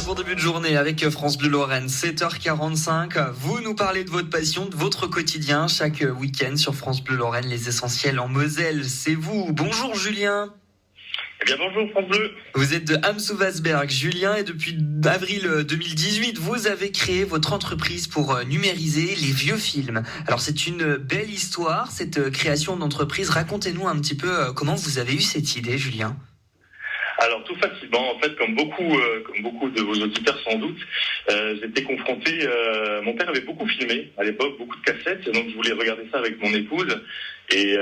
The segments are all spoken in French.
bon début de journée avec France Bleu Lorraine, 7h45. Vous nous parlez de votre passion, de votre quotidien chaque week-end sur France Bleu Lorraine, les essentiels en Moselle. C'est vous. Bonjour Julien. Eh bien bonjour France Bleu. Vous êtes de Ham-sous-Wasberg, Julien, et depuis avril 2018, vous avez créé votre entreprise pour numériser les vieux films. Alors c'est une belle histoire, cette création d'entreprise. Racontez-nous un petit peu comment vous avez eu cette idée, Julien. Alors tout facilement, en fait, comme beaucoup de vos auditeurs sans doute, j'étais confronté. Mon père avait beaucoup filmé à l'époque, beaucoup de cassettes, et donc je voulais regarder ça avec mon épouse. Et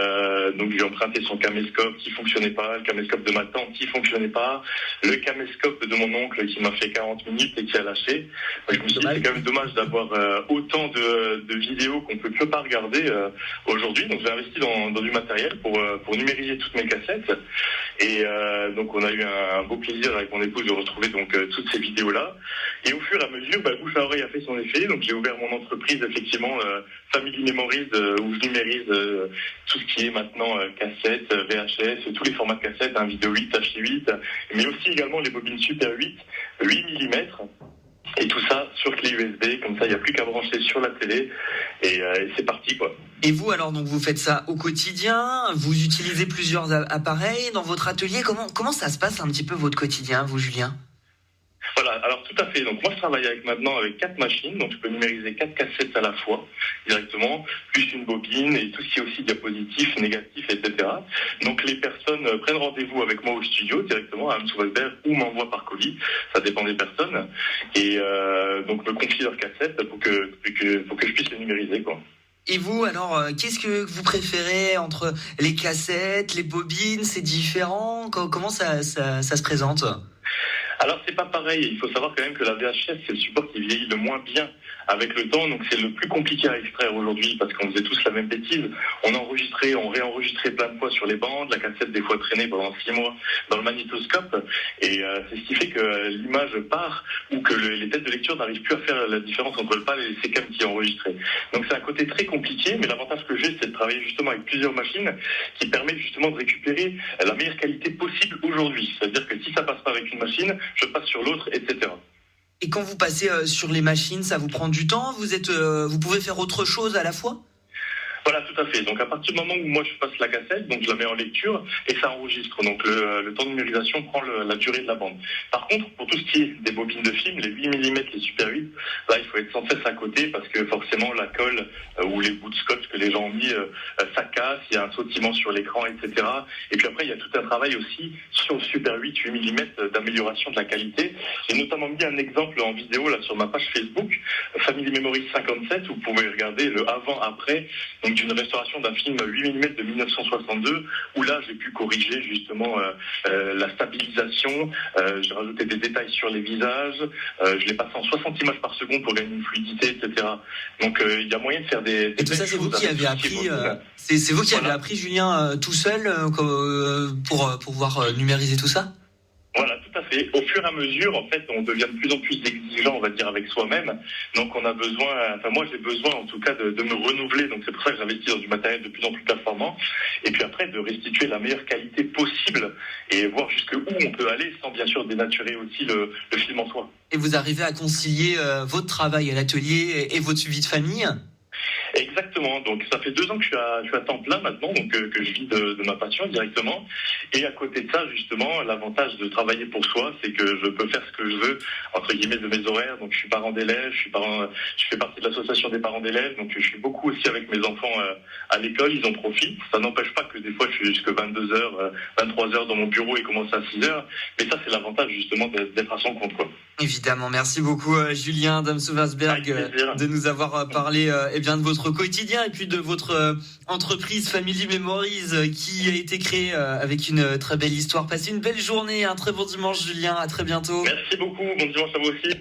donc j'ai emprunté son caméscope qui fonctionnait pas, le caméscope de ma tante qui fonctionnait pas, le caméscope de mon oncle qui m'a fait 40 minutes et qui a lâché. Je me suis dit c'est quand même dommage d'avoir autant de vidéos qu'on peut que pas regarder aujourd'hui. Donc j'ai investi dans du matériel pour numériser toutes mes cassettes. Et donc on a eu un beau plaisir avec mon épouse de retrouver donc toutes ces vidéos là. Et au fur et à mesure, bouche à oreille a fait son effet. Donc j'ai ouvert mon entreprise effectivement Family Memories où je numérise tout ce qui est maintenant cassette, VHS, tous les formats de cassette, vidéo 8, H8, mais aussi également les bobines Super 8, 8 mm. Et tout ça sur clé USB, comme ça il n'y a plus qu'à brancher sur la télé et c'est parti quoi. Et vous alors, donc vous faites ça au quotidien, vous utilisez plusieurs appareils dans votre atelier, comment ça se passe un petit peu votre quotidien, vous Julien ? Voilà, alors tout à fait. Donc moi je travaille maintenant avec 4 machines, donc je peux numériser 4 cassettes à la fois directement, plus une bobine et tout ce qui est aussi diapositif, négatif, etc. Donc les personnes prennent rendez-vous avec moi au studio directement à Ham-sous-Wasberg ou m'envoient par colis, ça dépend des personnes, et donc me confient leurs cassettes pour que je puisse les numériser quoi. Et vous, alors, qu'est-ce que vous préférez entre les cassettes, les bobines, c'est différent ? Comment ça se présente ? Alors c'est pas pareil, il faut savoir quand même que la VHS c'est le support qui vieillit le moins bien avec le temps, donc c'est le plus compliqué à extraire aujourd'hui parce qu'on faisait tous la même bêtise. On enregistrait, on réenregistrait plein de fois sur les bandes, la cassette des fois traînait pendant 6 mois dans le magnétoscope et c'est ce qui fait que l'image part ou que les têtes de lecture n'arrivent plus à faire la différence entre le PAL et les séquences qui est enregistré. Donc c'est un côté très compliqué, mais l'avantage que j'ai c'est de travailler justement avec plusieurs machines qui permettent justement de récupérer la meilleure qualité possible aujourd'hui. C'est-à-dire que si ça passe pas avec une machine, je passe sur l'autre, etc. Et quand vous passez sur les machines, ça vous prend du temps ? Vous pouvez faire autre chose à la fois ? Voilà, tout à fait. Donc à partir du moment où moi je passe la cassette, donc je la mets en lecture et ça enregistre. Donc le temps de numérisation prend la durée de la bande. Par contre, pour tout ce qui est des bobines de film, les 8 mm, les Super 8, là il faut être sans cesse à côté parce que forcément la colle ou les bouts de scotch que les gens ont mis, ça casse, il y a un sautillement sur l'écran, etc. Et puis après il y a tout un travail aussi sur le Super 8, 8 mm d'amélioration de la qualité. J'ai notamment mis un exemple en vidéo là sur ma page Facebook, Family Memories 57, où vous pouvez regarder le avant-après. Donc d'une restauration d'un film 8 mm de 1962 où là j'ai pu corriger justement la stabilisation, j'ai rajouté des détails sur les visages, je l'ai passé en 60 images par seconde pour gagner une fluidité, etc. Donc il y a moyen de faire des et tout ça c'est vous qui avez appris c'est vous qui avez appris Julien tout seul pour pouvoir numériser tout ça ? Voilà, tout à fait. Au fur et à mesure, en fait, on devient de plus en plus exigeant, on va dire, avec soi-même. Donc, on a besoin, moi, j'ai besoin, en tout cas, de me renouveler. Donc, c'est pour ça que j'investis dans du matériel de plus en plus performant. Et puis après, de restituer la meilleure qualité possible et voir jusqu'où on peut aller sans, bien sûr, dénaturer aussi le film en soi. Et vous arrivez à concilier votre travail à l'atelier et votre vie de famille ? Exactement, donc ça fait 2 ans que je suis à temps plein maintenant, donc que je vis de ma passion directement. Et à côté de ça, justement, l'avantage de travailler pour soi, c'est que je peux faire ce que je veux, entre guillemets, de mes horaires. Donc je suis parent d'élèves, je fais partie de l'association des parents d'élèves, donc je suis beaucoup aussi avec mes enfants à l'école, ils en profitent. Ça n'empêche pas que des fois je suis jusqu'à 22h, 23h dans mon bureau et commence à 6h, mais ça c'est l'avantage justement d'être à son compte, quoi. Évidemment, merci beaucoup Julien d'Ham-sous-Wasberg de nous avoir parlé de votre quotidien et puis de votre entreprise Family Memories qui a été créée avec une très belle histoire. Passez une belle journée, un très bon dimanche Julien, à très bientôt. Merci beaucoup, bon dimanche à vous aussi.